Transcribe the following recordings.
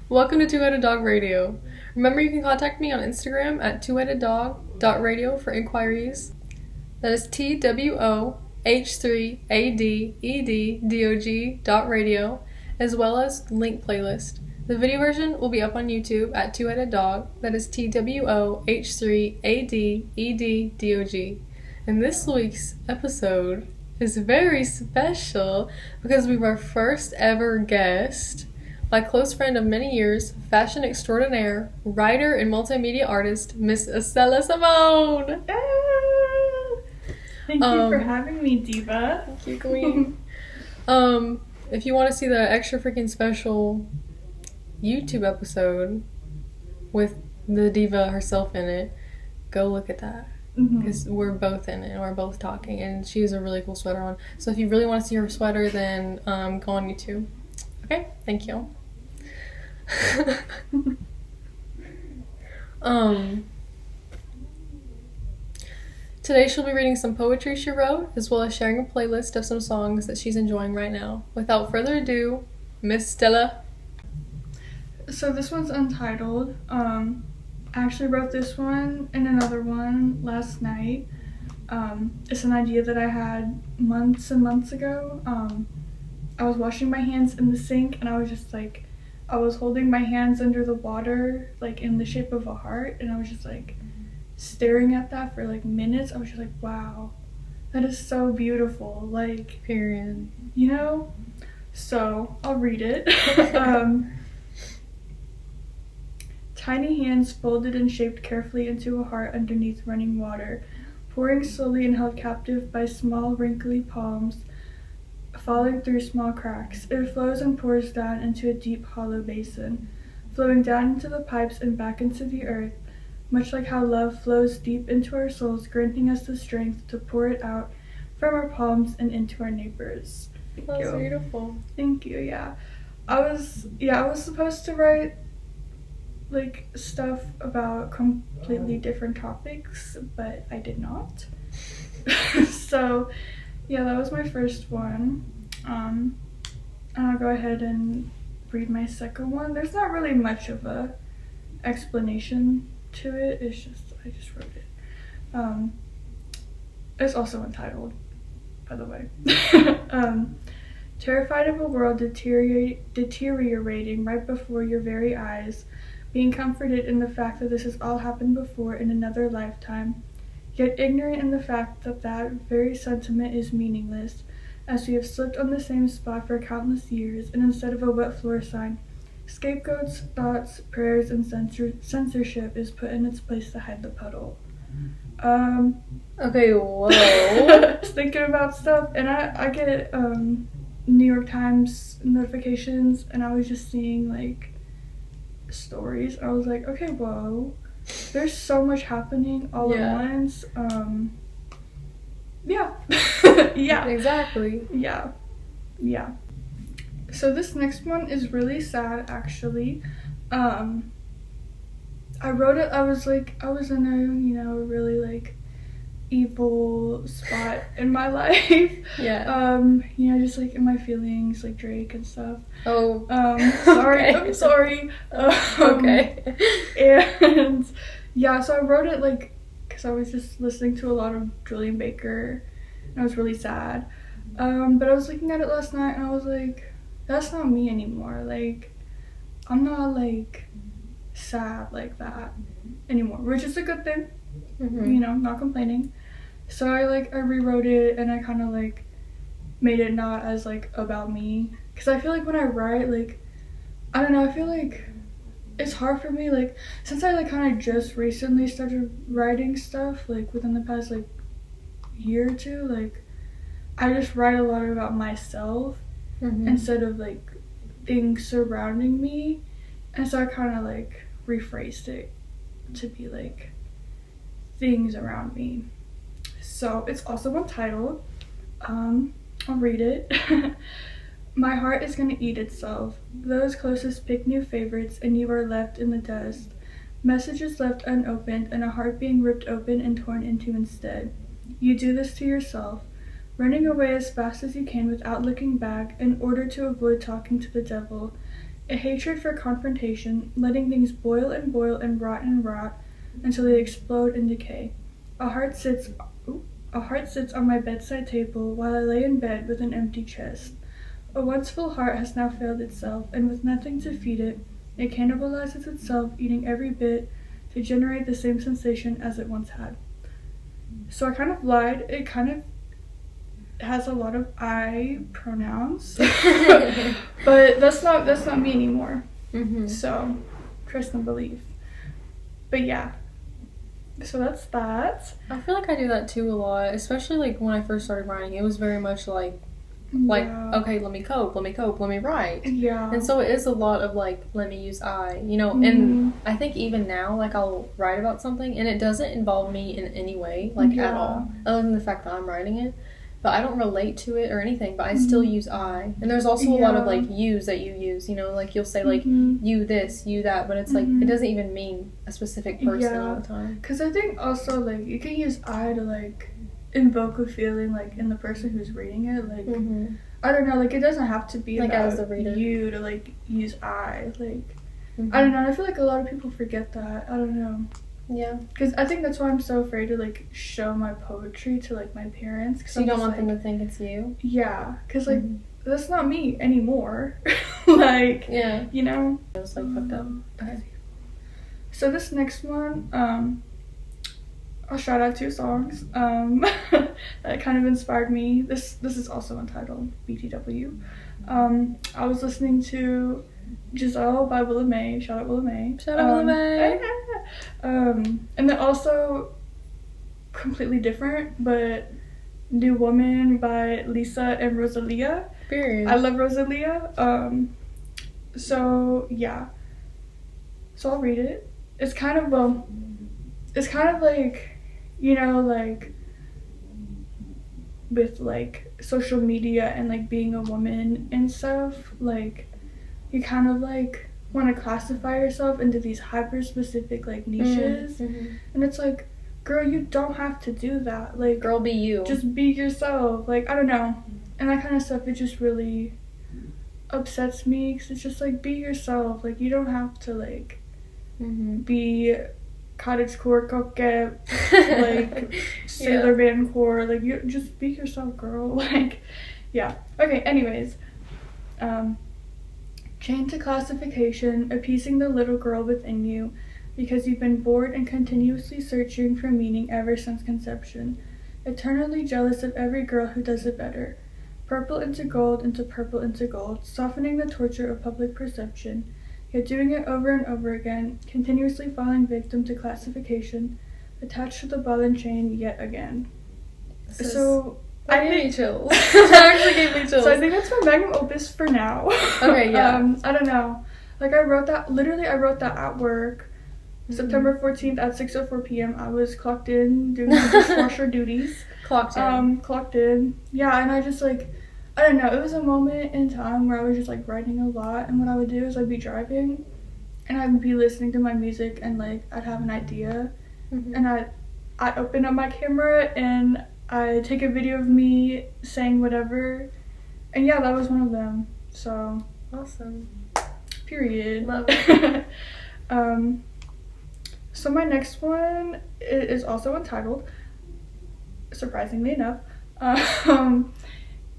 Welcome to Two-Headed Dog Radio. Remember, you can contact me on Instagram at twoheadeddog.radio for inquiries. That is TWOH3ADEDDOG.radio, as well as link playlist. The video version will be up on YouTube at Two-Headed Dog. That is TWOH3ADEDDOG. And this week's episode is very special because we have our first ever guest, my close friend of many years, fashion extraordinaire, writer, and multimedia artist, Miss Estella Simone. Thank you for having me, Diva. Thank you, Queen. If you want to see the extra freaking special YouTube episode with the diva herself in it, go look at that. Because we're both in it and we're both talking, and she has a really cool sweater on. So if you really want to see her sweater, then go on YouTube. Okay? Thank you. Today she'll be reading some poetry she wrote, as well as sharing a playlist of some songs that she's enjoying right now. Without further ado, Miss Stella. So this one's untitled. I actually wrote this one and another one last night. It's an idea that I had months and months ago. I was washing my hands in the sink, and I was just like, I was holding my hands under the water, like in the shape of a heart, and I was just like staring at that for like minutes. I was just like, wow, that is so beautiful. Like, Period. you know? So I'll read it. Tiny hands folded and shaped carefully into a heart underneath running water, pouring slowly and held captive by small wrinkly palms, falling through small cracks. It flows and pours down into a deep hollow basin, flowing down into the pipes and back into the earth, much like how love flows deep into our souls, granting us the strength to pour it out from our palms and into our neighbors. That's beautiful. Thank you. Yeah, I was supposed to write like stuff about completely different topics, but I did not. So yeah, that was my first one. And I'll go ahead and read my second one. There's not really much of a explanation to it. It's just, I just wrote it. It's also untitled, by the way. Terrified of a world deteriorating right before your very eyes, being comforted in the fact that this has all happened before in another lifetime, yet ignorant in the fact that that very sentiment is meaningless, as we have slipped on the same spot for countless years, and instead of a wet floor sign, scapegoats, thoughts, prayers, and censorship is put in its place to hide the puddle. Okay, whoa. I was thinking about stuff, and I get New York Times notifications, and I was just seeing like stories. I was like, okay, whoa, there's so much happening all at once. Yeah. Yeah. Exactly. Yeah. So this next one is really sad, actually. I wrote it, I was in a, really like evil spot in my life. Yeah. Just like in my feelings, like Drake and stuff. Oh. Sorry. Okay. I'm sorry. Okay. And yeah, so I wrote it like because I was just listening to a lot of Julien Baker, and I was really sad. But I was looking at it last night, and I was like, that's not me anymore. Like, I'm not like sad like that anymore, which is a good thing. Not complaining. So I rewrote it, and I kind of like made it not as like about me, because I feel like when I write, like, I don't know, I feel like it's hard for me, like, since I like kind of just recently started writing stuff, like within the past like year or two, like I just write a lot about myself instead of like things surrounding me, and so I kind of like rephrased it to be like things around me. So it's also untitled. I'll read it. My heart is gonna eat itself. Those closest pick new favorites, and you are left in the dust. Messages left unopened, and a heart being ripped open and torn into instead. You do this to yourself, running away as fast as you can without looking back in order to avoid talking to the devil. A hatred for confrontation, letting things boil and rot until they explode and decay. A heart sits on my bedside table while I lay in bed with an empty chest. A once full heart has now failed itself, and with nothing to feed it, it cannibalizes itself, eating every bit to generate the same sensation as it once had. So I kind of lied. It kind of has a lot of I pronouns, but that's not me anymore. So trust and believe. But yeah, so that's that. I feel like I do that too a lot, especially like when I first started writing. It was very much like okay, let me cope, let me write. Yeah. And so it is a lot of like, let me use I, and I think even now, like, I'll write about something and it doesn't involve me in any way, like, at all, other than the fact that I'm writing it. But I don't relate to it or anything, but I still use I. And there's also a lot of, like, yous that you use, like, you'll say, like, you this, you that, but it's, like, it doesn't even mean a specific person all the time. Because I think also, like, you can use I to, like, invoke a feeling, like, in the person who's reading it, like, I don't know, like, it doesn't have to be, like, about as the reader. You to, like, use I, like, I don't know, I feel like a lot of people forget that, I don't know. Yeah. Because I think that's why I'm so afraid to, like, show my poetry to, like, my parents. Cause so you don't want them to think it's you? Yeah. Because, like, that's not me anymore. Like, you know? It was, like, fucked up. Okay. So this next one, I'll shout out 2 songs that kind of inspired me. This is also entitled BTW. I was listening to Giselle by Willa May. Shout out Willa May. Shout out Willa May. And then also completely different, but New Woman by Lisa and Rosalia. Period. I love Rosalia. So yeah. So I'll read it. It's kind of like, like with like social media and like being a woman and stuff, like you kind of like want to classify yourself into these hyper specific like niches, and it's like, girl, you don't have to do that. Like, girl, be you. Just be yourself. Like, I don't know, and that kind of stuff, it just really upsets me because it's just like, be yourself. Like, you don't have to like be cottagecore coquette, like sailor man core. Like, you just be yourself, girl. Like, yeah. Okay. Anyways, chained to classification, appeasing the little girl within you, because you've been bored and continuously searching for meaning ever since conception, eternally jealous of every girl who does it better, purple into gold, softening the torture of public perception, yet doing it over and over again, continuously falling victim to classification, attached to the ball and chain yet again. That gave me chills. That actually gave me chills. So I think that's my magnum opus for now. Okay, yeah. I don't know. Like, I wrote that at work. September 14th at 6:04 p.m. I was clocked in doing my dishwasher duties. Clocked in. Yeah, and I just, like, I don't know. It was a moment in time where I was just, like, writing a lot. And what I would do is I'd be driving and I'd be listening to my music and, like, I'd have an idea. And I'd open up my camera and I take a video of me saying whatever, and yeah, that was one of them. So awesome. Period. Love it. So my next one is also entitled, surprisingly enough, and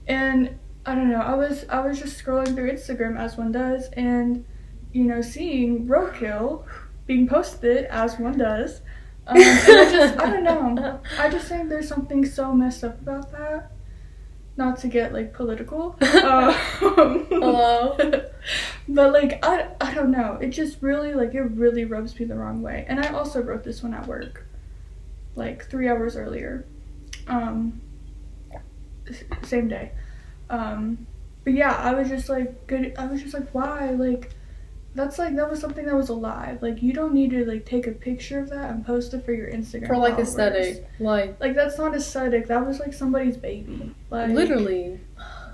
I don't know. I was just scrolling through Instagram as one does, and seeing roadkill being posted as one does. And I don't know. I just think there's something so messed up about that. Not to get, like, political. Hello? But, like, I don't know. It just really, like, it really rubs me the wrong way. And I also wrote this one at work, like, 3 hours earlier. Same day. But yeah, I was just like, why? Like, that was something that was alive. Like, you don't need to, like, take a picture of that and post it for your Instagram for, like, followers. aesthetic. Like, that's not aesthetic. That was, like, somebody's baby. Like, literally.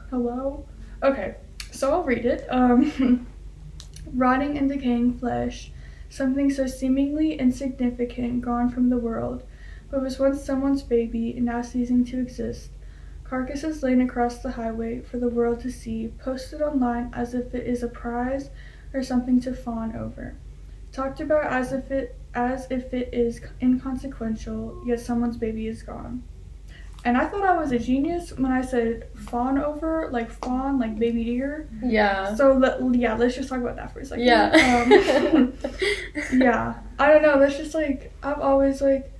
Hello? Okay, so I'll read it. Rotting and decaying flesh, something so seemingly insignificant gone from the world, but was once someone's baby and now ceasing to exist. Carcasses laid across the highway for the world to see, posted online as if it is a prize or something to fawn over. Talked about as if it is inconsequential, yet someone's baby is gone. And I thought I was a genius when I said fawn over, like fawn, like baby deer. Yeah. So let's just talk about that for a second. Yeah. Yeah. I don't know. That's just like, I've always like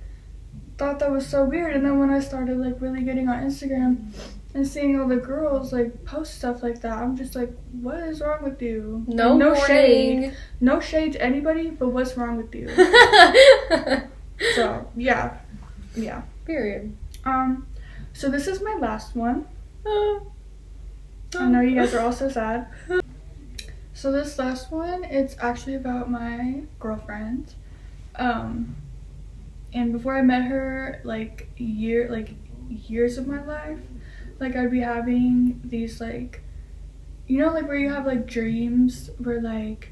thought that was so weird. And then when I started like really getting on Instagram and seeing all the girls like post stuff like that, I'm just like, what is wrong with you? No shade. No shade to anybody, but what's wrong with you? So yeah. Period. So this is my last one. I know you guys are all so sad. So this last one, it's actually about my girlfriend. And before I met her, like years of my life, like I'd be having these like, you know, like where you have like dreams where like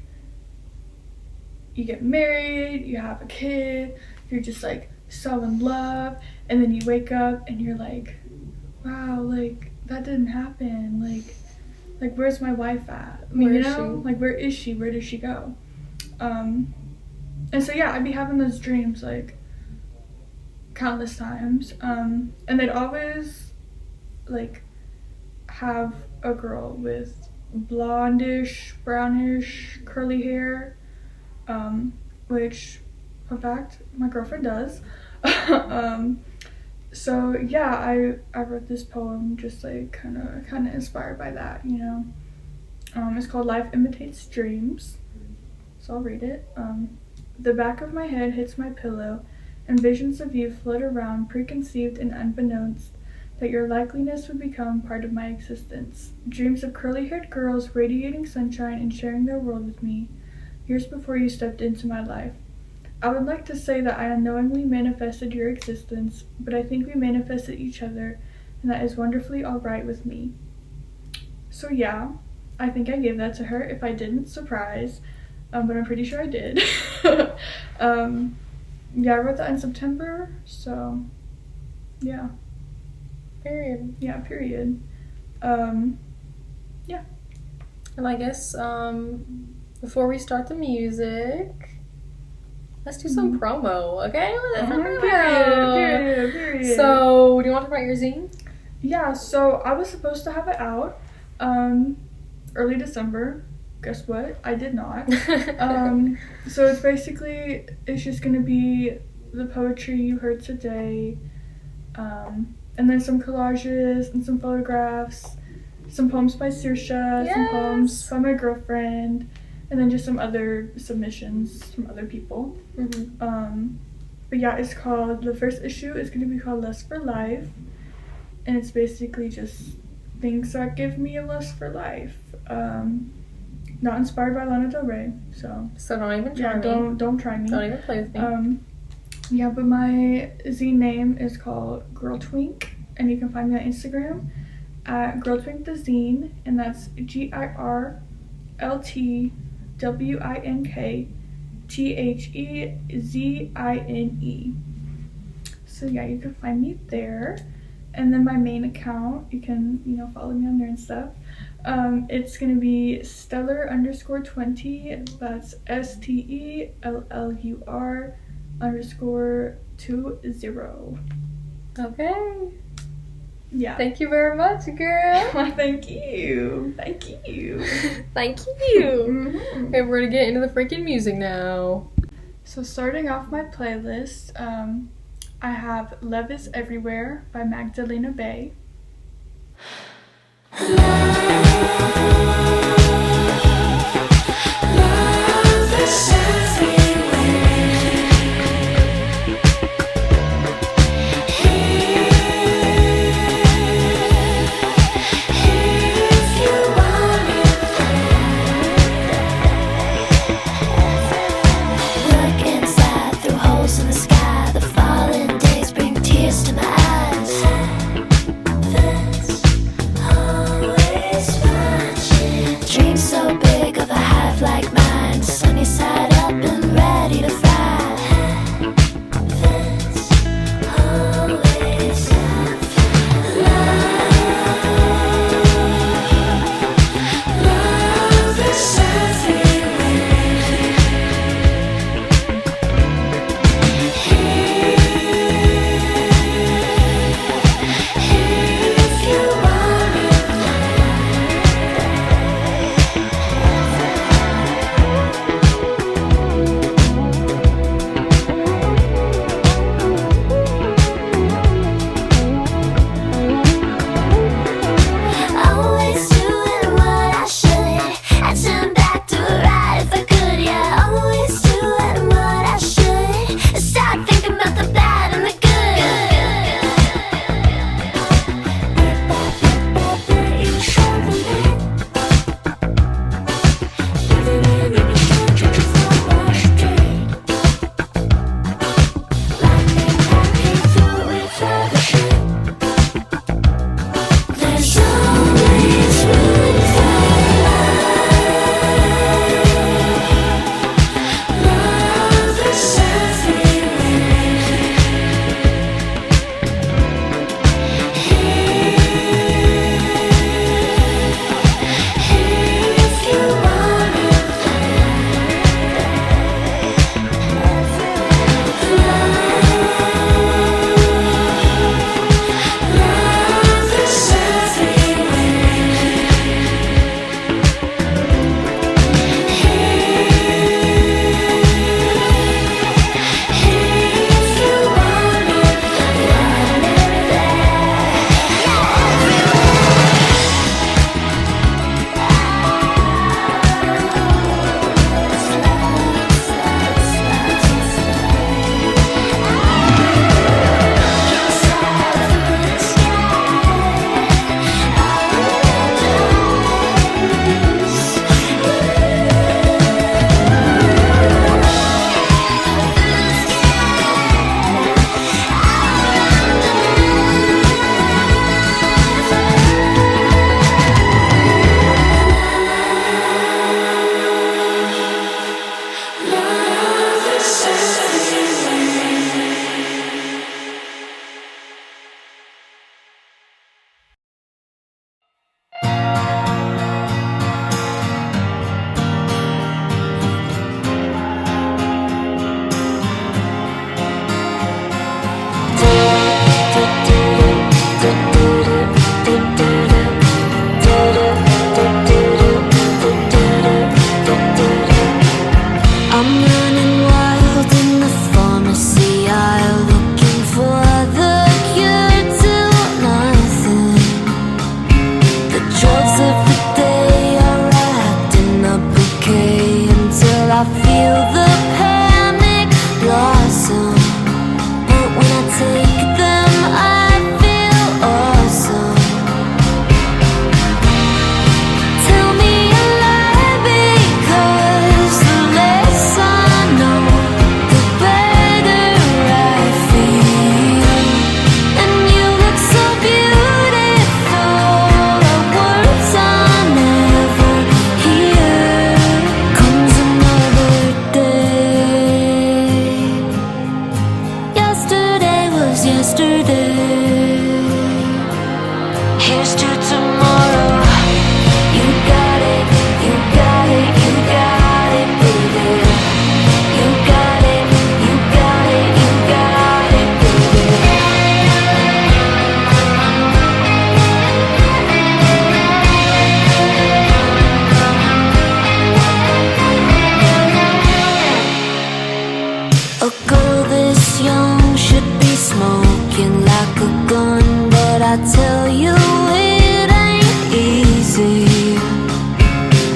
you get married, you have a kid, you're just like so in love, and then you wake up and you're like, wow, like that didn't happen, like where's my wife at? I mean, you know, like where is she? Where did she go? And so yeah, I'd be having those dreams like countless times, and they'd always like have a girl with blondish, brownish, curly hair, which, fun fact, my girlfriend does. So yeah, I wrote this poem just like kind of inspired by that, you know. It's called Life Imitates Dreams, so I'll read it. The back of my head hits my pillow, and visions of you float around, preconceived and unbeknownst, that your likeliness would become part of my existence. Dreams of curly-haired girls radiating sunshine and sharing their world with me, years before you stepped into my life. I would like to say that I unknowingly manifested your existence, but I think we manifested each other, and that is wonderfully alright with me. So yeah, I think I gave that to her. If I didn't, surprise, but I'm pretty sure I did. Yeah, I wrote that in September, so yeah. Period. Yeah, period. Yeah. And I guess before we start the music, let's do some promo, okay? Period. So, do you want to talk about your zine? Yeah, so I was supposed to have it out early December. Guess what? I did not. So it's just gonna be the poetry you heard today, and then some collages and some photographs, some poems by Saoirse, some poems by my girlfriend, and then just some other submissions from other people. But yeah, it's called, the first issue is going to be called Lust for Life, and it's basically just things that give me a lust for life. Not inspired by Lana Del Rey, so don't even try me. Don't try me. Don't even play with me. Yeah, but my zine name is called Girl Twink, and you can find me on Instagram at Girl Twink the Zine, and that's GirlTwinktHezine. So yeah, you can find me there. And then my main account, you can, follow me on there and stuff. It's gonna be stellar_20. That's STELLUR_20. Okay. Yeah. Thank you very much, girl. Thank you. Thank you. Mm-hmm. Okay, we're gonna get into the freaking music now. So starting off my playlist, I have Love Is Everywhere by Magdalena Bay. Always watching. I'm running wild in the pharmacy aisle, looking for the cure to nothing. The drugs of the day are wrapped in a bouquet until I feel the panic blossom. But when I take them, I feel awesome. Tell me a lie, because the less I know, the better I feel. And you look so beautiful, words I never hear. Comes another day. Yesterday was yesterday. Here's to tomorrow. You got it, you got it, you got it, baby. You got it, you got it, you got it, baby. A girl this young should be smoking like a gun, but I tell you it ain't easy.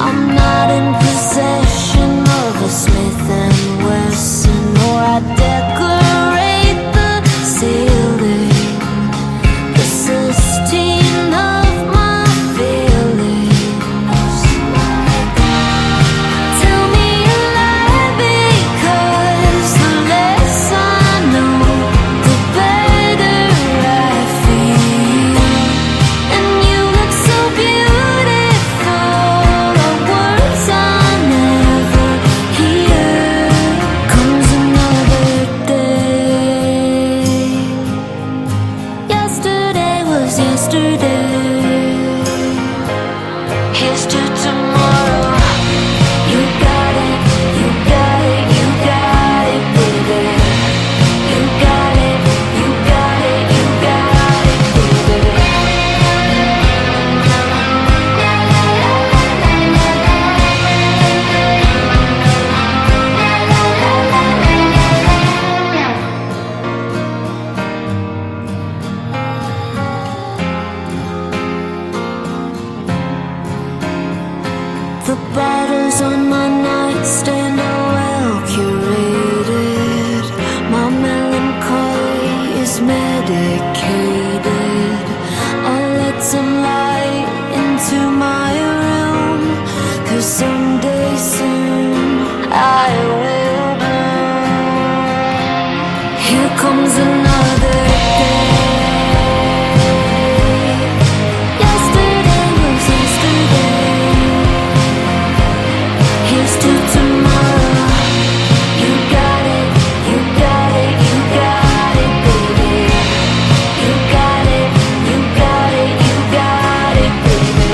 I'm not in possession of a Smith and Wesson, or I decorate the ceiling. The Sistine of my feelings. Tell me a lie, because the less I know, the better I feel. And you look so beautiful, words I never hear. Comes another day. Yesterday was yesterday. Here's to tomorrow. You got it, you got it, you got it, baby. You got it, you got it, you got it, baby. The bottles on my nightstand are well curated. My melancholy is medicated. I'll let some light into my room, 'cause someday soon I will bloom. Here comes another day. Yesterday was yesterday. Here's to tomorrow. You got it, you got it, you got it, baby. You got it, you got it, you got it, baby.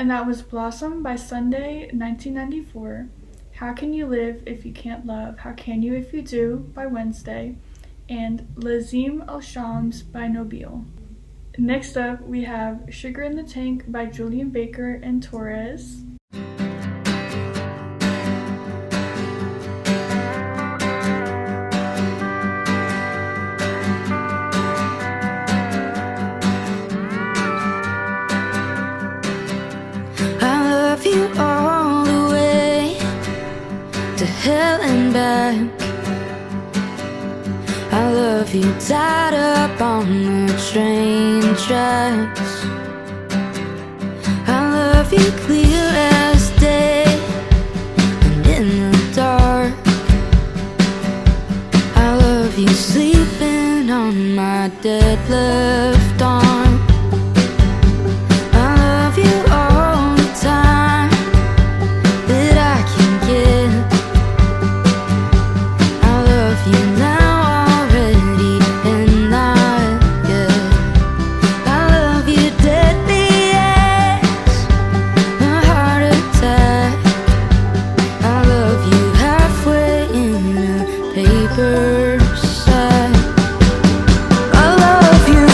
And that was Blossom by Sunday 1994. How Can You Live If You Can't Love? How Can You If You Do by Wednesday. And Lazim, Alshams by Nabeel. Next up, we have Sugar in the Tank by Julien Baker and Torres. You all the way to hell and back. I love you tied up on the train tracks. I love you clear as day and in the dark. I love you sleeping on my dead left arm. I love you all the time that I can get. I love you now already and not yet. I love you deadly as a heart attack. I love you halfway in a paper sack. I love you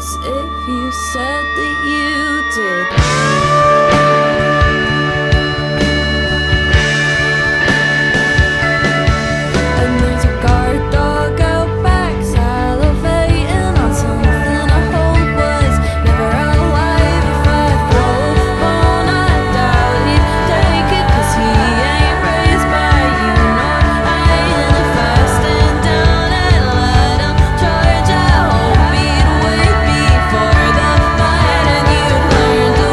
us if you said that you did. And there's a guard dog out back salivating on something I hope was never alive. If I throw a bone, I doubt he'd take it, 'cause he ain't raised by you nor I. And if I stand down and let him charge, I hope he'd wait before the fight, and you'd learn to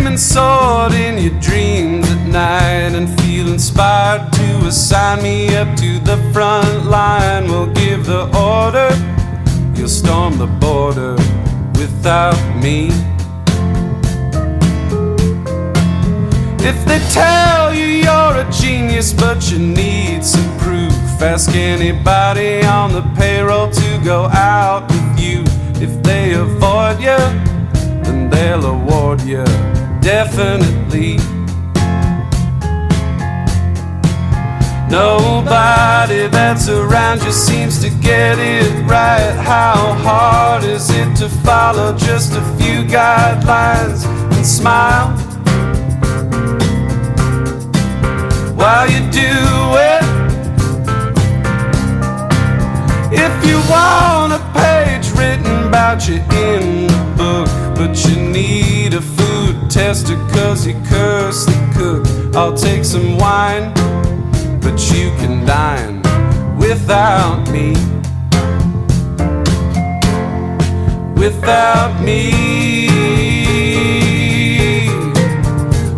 flaming sword in your dreams at night and feel inspired to assign me up to the front line. We'll give the order, you'll storm the border without me. If they tell you you're a genius but you need some proof, ask anybody on the payroll to go out with you. If they avoid you, then they'll award you, definitely. Nobody that's around you seems to get it right. How hard is it to follow just a few guidelines and smile while you do it? If you want a page written about you in the book, but you need a food tester 'cause you curse the cook, I'll take some wine, but you can dine without me. Without me,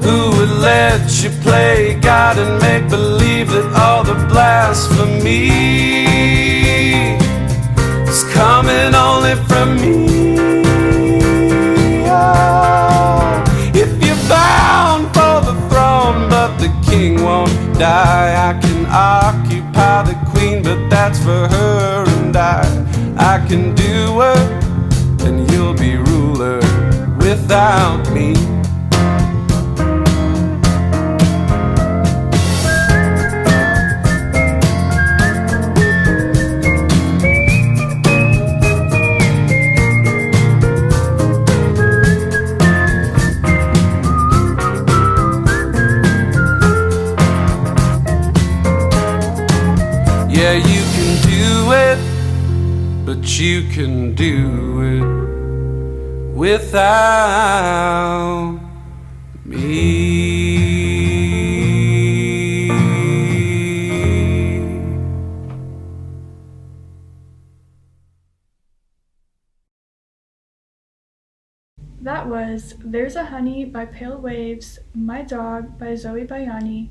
who would let you play God and make believe that all the blasphemy is coming only from me? Oh, if you're bound for the throne but the king won't die, I can occupy the queen, but that's for her and I can do her and you'll be ruler without me. Yeah, you can do it, but you can do it without me. That was There's a Honey by Pale Waves, My Dog by Zoe Bayani,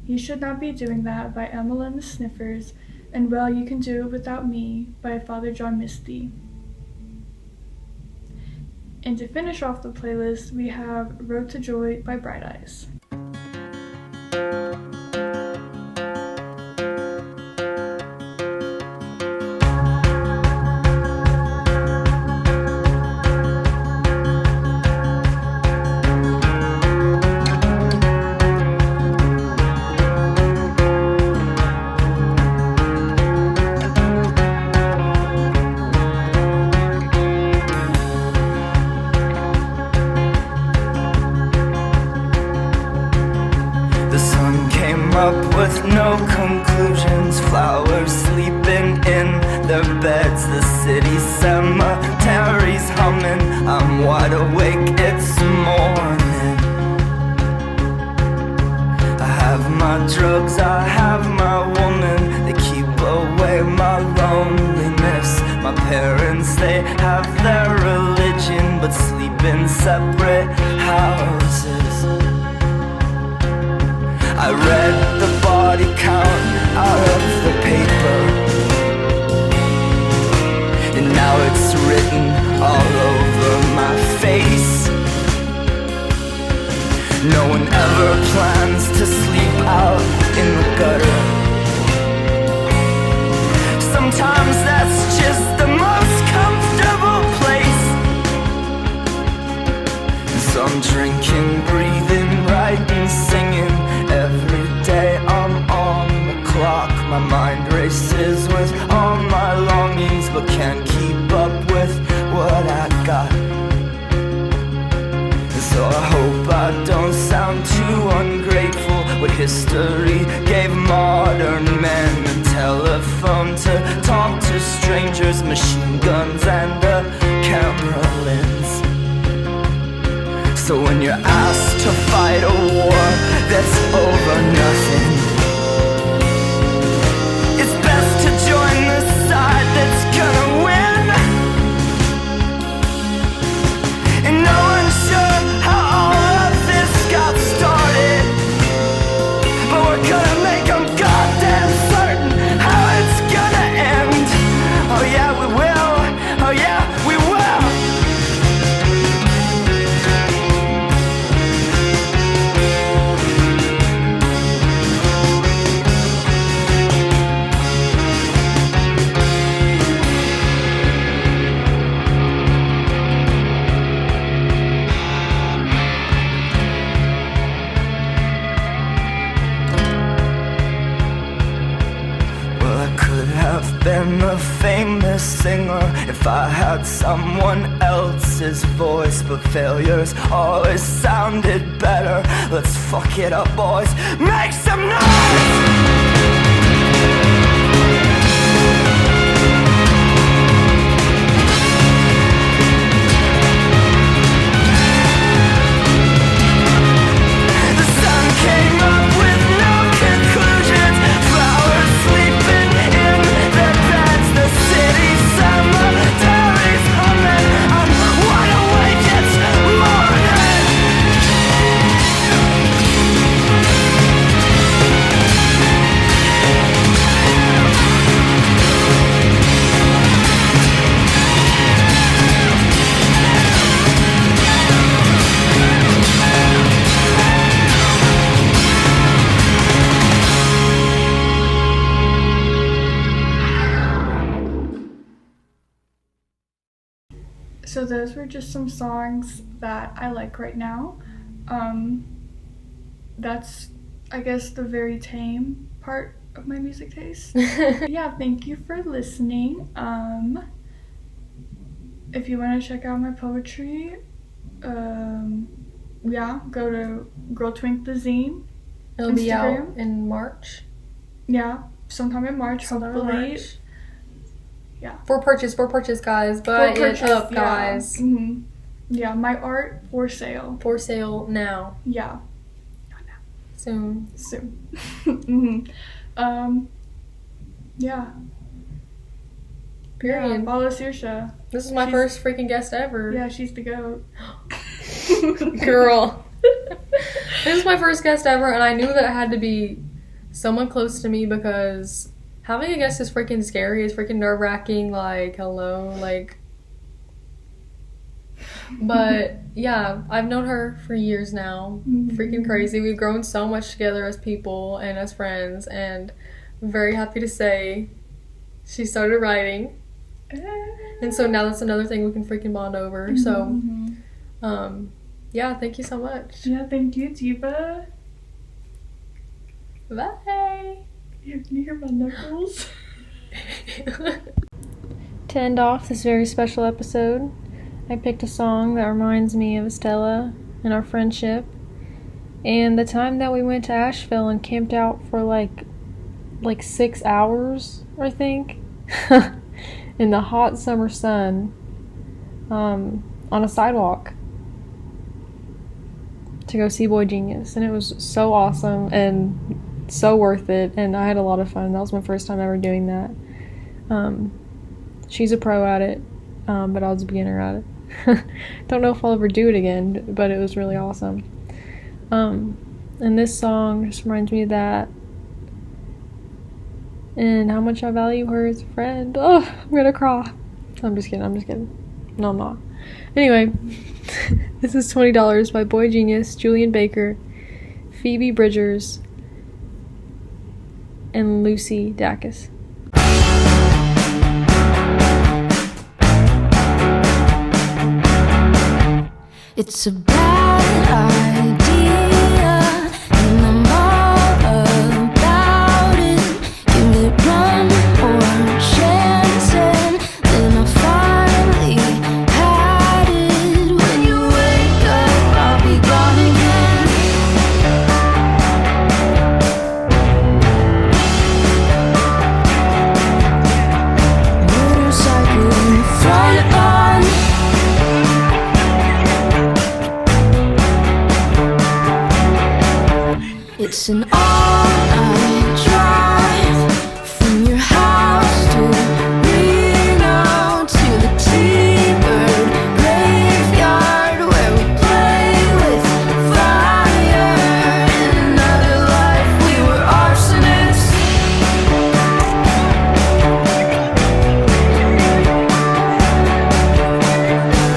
You Should Not Be Doing That by Amyl and the Sniffers, and Well You Can Do It Without Me by Father John Misty. And to finish off the playlist, we have Road to Joy by Bright Eyes. With no conclusions, flowers sleeping in their beds, the city cemeteries humming, I'm wide awake, it's morning. I have my drugs, I have my woman, they keep away my loneliness. My parents, they have their religion, but sleep in separate houses. I read the body count out of the paper, and now it's written all over my face. No one ever plans to sleep out in the gutter. Sometimes that's just the most comfortable place. So I'm drinking, breathing, writing, singing. Every day I'm on the clock. My mind races with all my longings, but can't keep up with what I got. So I hope I don't sound too ungrateful. What history gave modern men a telephone to talk to strangers, machine guns and a camera lens. So when you're asked to fight a war that's over nothing, it's best to join the side that's gonna win. And no one's sure how all of famous singer if I had someone else's voice, but failures always sounded better. Let's fuck it up, boys. Make some noise! Came up with no conclusions. Flowers sleeping in their beds. The city cemeteries humming. I'm wide awake, it's morning. So those were just some songs that I like right now. That's, I guess, the very tame part of my music taste. Yeah, thank you for listening. If you want to check out my poetry, yeah, go to Girl Twink the Zine. It'll be out in March. Yeah, sometime in March, hopefully. March. Yeah. For purchase, guys. Buy it up, guys. Mm-hmm. Yeah, my art for sale. For sale now. Yeah. Not now. Soon. Mm-hmm. Yeah. Period. Yeah, follow Saoirse. This is my first freaking guest ever. Yeah, she's the goat. Girl. This is my first guest ever, and I knew that it had to be someone close to me because having a guest is freaking scary. It's freaking nerve-wracking. Like, hello, like. But yeah, I've known her for years now. Freaking crazy. We've grown so much together as people and as friends, and I'm very happy to say she started writing. And so now that's another thing we can freaking bond over. So, yeah, thank you so much. Yeah, thank you, Diva. Bye. Can you hear my knuckles? To end off this very special episode, I picked a song that reminds me of Estella and our friendship and the time that we went to Asheville and camped out for like 6 hours, I think, in the hot summer sun, on a sidewalk to go see Boy Genius, and it was so awesome and so worth it, and I had a lot of fun. That was my first time ever doing that. She's a pro at it, but I was a beginner at it. Don't know if I'll ever do it again, but it was really awesome. And this song just reminds me of that and how much I value her as a friend. Oh, I'm gonna cry. I'm just kidding. No, I'm not. Anyway, this is $20 by Boy Genius, Julien Baker, Phoebe Bridgers, and Lucy Dacus. It's a bad idea, and I'm all about it. Give it one more chance, and then I finally had it. When you wake up, I'll be gone again. Motorcycle, throw it on. It's an all-night drive from your house to Reno to the T-Bird graveyard where we play with fire. In another life we were arsonists.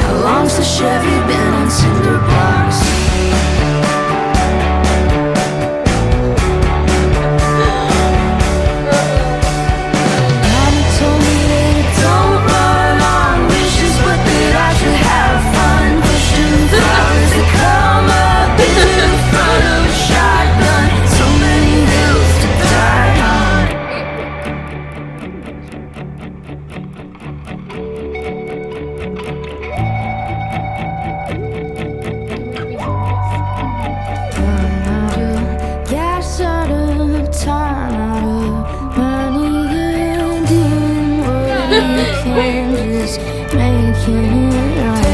How long's the Chevy been on cinder blocks? changes, making it right.